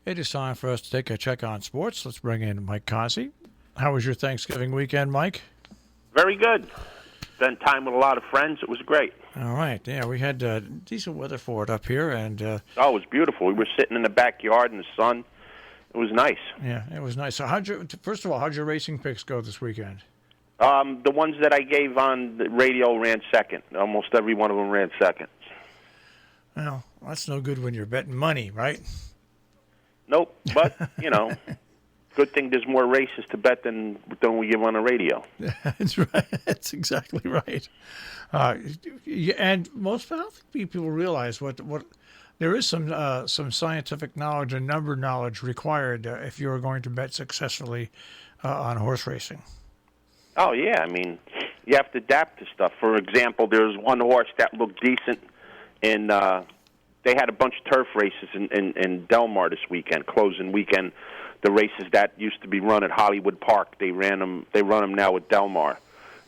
It is time for us to take a check on sports. Let's bring in Mike Cozzi. How was your Thanksgiving weekend, Mike? Very good. Spent time with a lot of friends. It was great. All right. Yeah, we had decent weather for it up here, and it was beautiful. We were sitting in the backyard in the sun. It was nice. Yeah, it was nice. So, first of all, how'd your racing picks go this weekend? The ones that I gave on the radio ran second. Almost every one of them ran second. Well, that's no good when you're betting money, right? Nope. But good thing there's more races to bet than we give on the radio. That's right. That's exactly right. And most, I don't think people realize what there is some scientific knowledge and number knowledge required if you are going to bet successfully on horse racing. Oh yeah, I mean, you have to adapt to stuff. For example, there's one horse that looked decent, and they had a bunch of turf races in Del Mar this weekend, closing weekend. The races that used to be run at Hollywood Park, they run them now at Del Mar.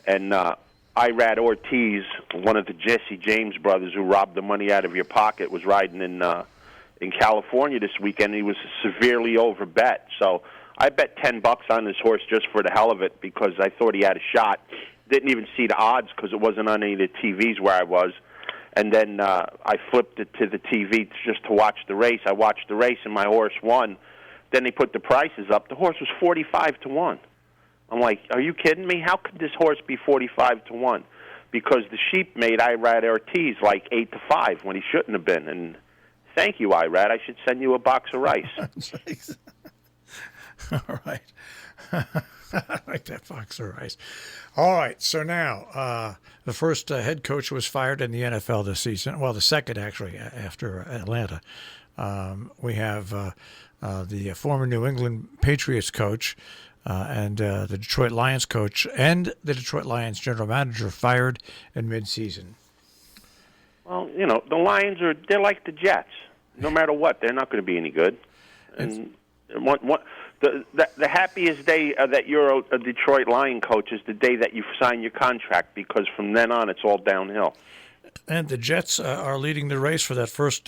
And Irad Ortiz, one of the Jesse James brothers who robbed the money out of your pocket, was riding in California this weekend. He was severely overbet. So I bet $10 on this horse just for the hell of it because I thought he had a shot. Didn't even see the odds because it wasn't on any of the TVs where I was. And then I flipped it to the TV just to watch the race. I watched the race, and my horse won. Then they put the prices up. The horse was 45-1. I'm like, are you kidding me? How could this horse be 45-1? Because the sheep made Irad Ortiz like 8-5 when he shouldn't have been. And thank you, Irad. I should send you a box of rice. All right. I like that box of rice. All right. So now, the first head coach was fired in the NFL this season. Well, the second, actually, after Atlanta. We have the former New England Patriots coach and the Detroit Lions coach and the Detroit Lions general manager fired in midseason. Well, the Lions they're like the Jets. No matter what, they're not going to be any good. And the happiest day that you're a Detroit Lion coach is the day that you sign your contract, because from then on it's all downhill. And the Jets are leading the race for that first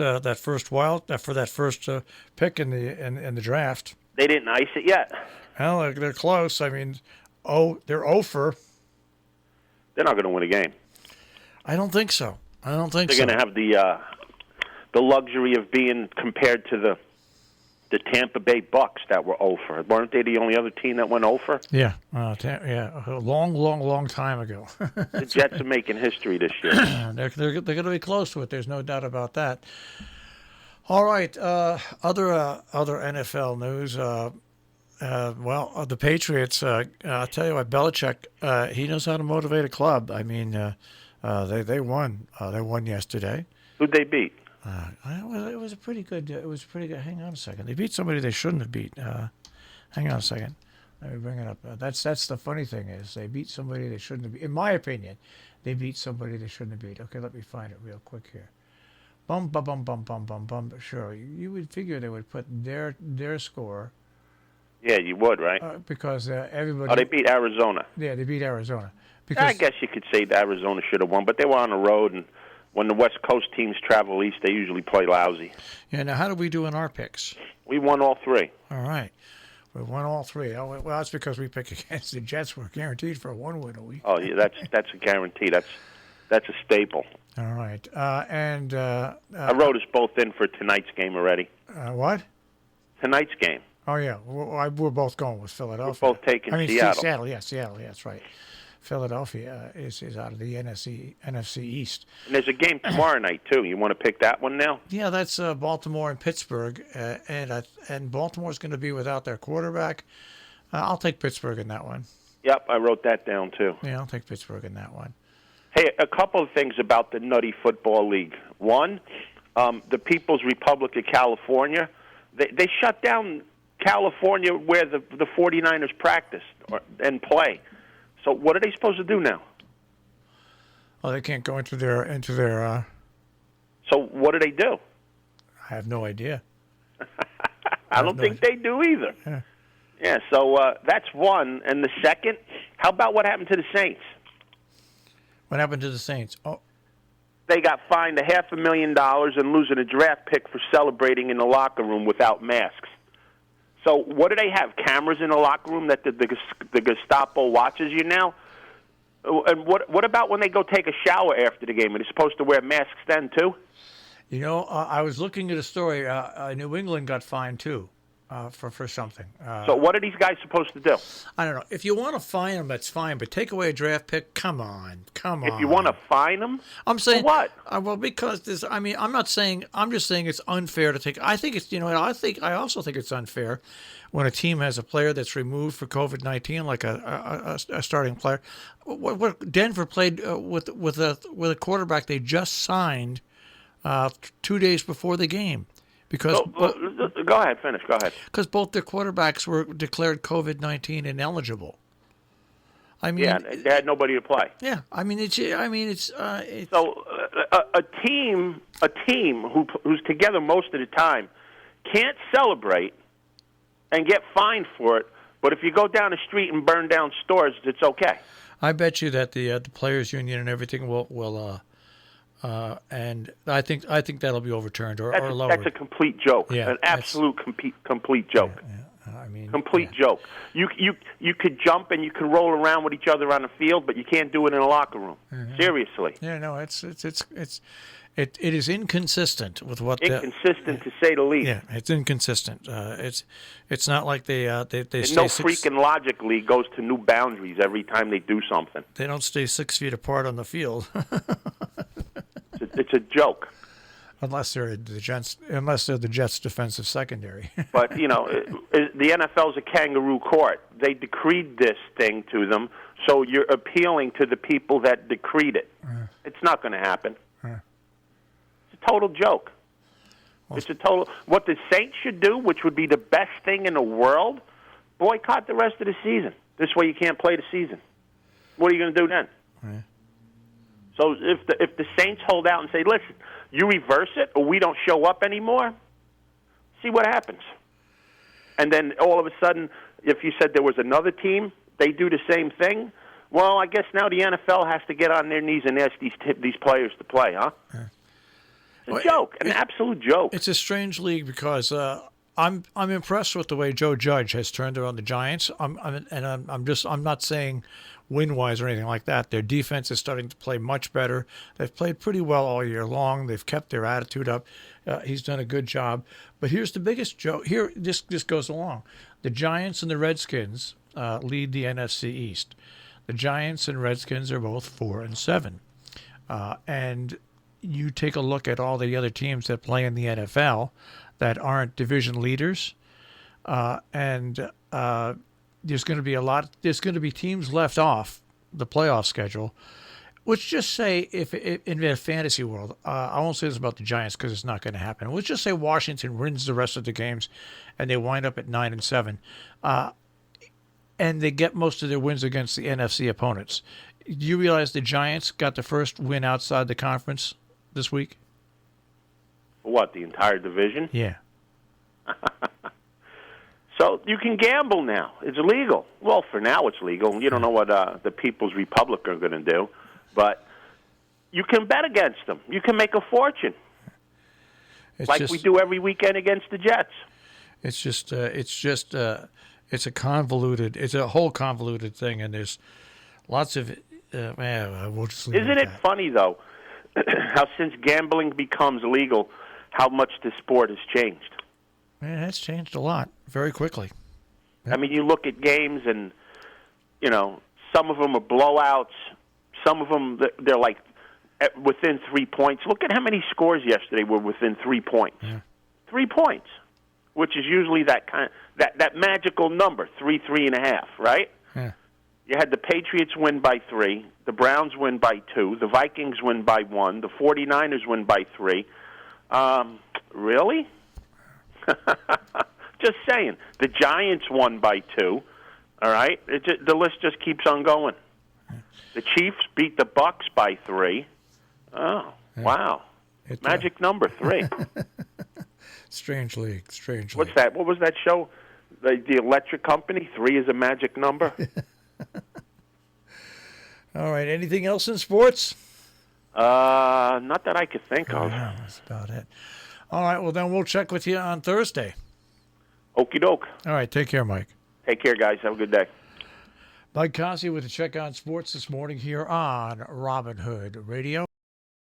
pick in the draft. They didn't ice it yet. Well, they're close. I mean, they're over. They're not going to win a game. I don't think so. They're going to have the luxury of being compared to the Tampa Bay Bucks that were over. Weren't they the only other team that went over? Yeah, a long time ago. The Jets are making history this year. They're going to be close to it. There's no doubt about that. All right, other NFL news. The Patriots. I'll tell you what, Belichick. He knows how to motivate a club. I mean, they won. They won yesterday. Who'd they beat? It was pretty good. Hang on a second. They beat somebody they shouldn't have beat. Hang on a second. Let me bring it up. That's the funny thing is they beat somebody they shouldn't have beat. In my opinion, they beat somebody they shouldn't have beat. Okay, let me find it real quick here. Bum bum bum bum bum bum bum. Sure, you would figure they would put their score. Yeah, you would, right? Because everybody. Oh, they beat Arizona. Yeah, they beat Arizona. Because I guess you could say that Arizona should have won, but they were on the road, and when the West Coast teams travel east, they usually play lousy. Yeah. Now, how do we do in our picks? We won all three. All right. We won all three. Oh, well, that's because we pick against the Jets. We're guaranteed for a one win a week. Oh, yeah, that's a guarantee. That's a staple. All right. I wrote us both in for tonight's game already. What? Tonight's game. Oh, yeah. We're both going with Philadelphia. We're both taking Seattle. Seattle, yeah, that's right. Philadelphia is out of the NFC East. And there's a game tomorrow night, too. You want to pick that one now? Yeah, that's Baltimore and Pittsburgh. And Baltimore's going to be without their quarterback. I'll take Pittsburgh in that one. Yep, I wrote that down, too. Yeah, I'll take Pittsburgh in that one. Hey, a couple of things about the Nutty Football League. One, the People's Republic of California, they shut down California where the 49ers practice and play. So what are they supposed to do now? Oh, they can't go into their. So what do they do? I have no idea. I don't think they do either. Yeah. So that's one. And the second, how about what happened to the Saints? What happened to the Saints? Oh, they got fined $500,000 and losing a draft pick for celebrating in the locker room without masks. So what do they have? Cameras in the locker room that the Gestapo watches you now? And what about when they go take a shower after the game? Are they supposed to wear masks then too? You know, I was looking at a story. New England got fined too for something. So what are these guys supposed to do? I don't know. If you want to fine them, that's fine. But take away a draft pick, come on. If you want to fine them, I'm saying for what? Well, because this. I mean, I'm not saying. I'm just saying it's unfair to take. I think it's. You know, I also think it's unfair when a team has a player that's removed for COVID-19, like a starting player. What Denver played with a quarterback they just signed 2 days before the game. Because go ahead, finish. Go ahead. Because both their quarterbacks were declared COVID-19 ineligible. I mean, yeah, they had nobody to play. Yeah, I mean, it's so a team who's together most of the time can't celebrate and get fined for it. But if you go down the street and burn down stores, it's okay. I bet you that the players' union and everything will. And I think that'll be overturned or lowered. That's a complete joke. Yeah, an absolute complete joke. Yeah. I mean, complete joke. You could jump and you could roll around with each other on the field, but you can't do it in a locker room. Mm-hmm. Seriously. Yeah, no, it is inconsistent with what inconsistent to say the least. Yeah, it's inconsistent. It's not like they stay no freaking logically goes to new boundaries every time they do something. They don't stay 6 feet apart on the field. It's a joke. Unless they're the Jets' defensive secondary. But, you know, the NFL's a kangaroo court. They decreed this thing to them, so you're appealing to the people that decreed it. It's not going to happen. It's a total joke. What the Saints should do, which would be the best thing in the world, boycott the rest of the season. This way you can't play the season. What are you going to do then? So if the Saints hold out and say, listen, you reverse it or we don't show up anymore, see what happens. And then all of a sudden, if you said there was another team, they do the same thing, well, I guess now the NFL has to get on their knees and ask these players to play, huh? It's a joke, an absolute joke. It's a strange league because I'm impressed with the way Joe Judge has turned around the Giants. I'm not saying win-wise or anything like that. Their defense is starting to play much better. They've played pretty well all year long. They've kept their attitude up. He's done a good job. But here's the biggest joke. Here, this goes along. The Giants and the Redskins lead the NFC East. The Giants and Redskins are both 4-7. And you take a look at all the other teams that play in the NFL that aren't division leaders, and there's going to be teams left off the playoff schedule. Let's just say if in a fantasy world, I won't say this about the Giants because it's not going to happen. Let's just say Washington wins the rest of the games, and they wind up at 9-7, and they get most of their wins against the NFC opponents. Do you realize the Giants got the first win outside the conference this week? What, the entire division? Yeah. So you can gamble now. It's illegal. Well, for now it's legal. You don't know what the People's Republic are going to do, but you can bet against them. You can make a fortune, we do every weekend against the Jets. It's a whole convoluted thing, and there's lots of. We'll just leave Isn't it funny though, how since gambling becomes legal, how much the sport has changed? Man, it's changed a lot very quickly. I mean, you look at games and, you know, some of them are blowouts. Some of them, they're like within 3 points. Look at how many scores yesterday were within 3 points. Yeah. 3 points, which is usually that magical number, 3.5, right? Yeah. You had the Patriots win by 3, the Browns win by 2, the Vikings win by 1, the 49ers win by 3. Really? Just saying. The Giants won by 2. All right? The list just keeps on going. The Chiefs beat the Bucks by 3. Oh, wow. Magic number 3. Strange league. What's that? What was that show? The Electric Company? 3 is a magic number? All right. Anything else in sports? Not that I could think of. No, that's about it. All right. Well, then we'll check with you on Thursday. Okay. Okie doke. All right, take care, Mike. Take care, guys. Have a good day. Mike Cozzi with the Check on Sports this morning here on Robin Hood Radio.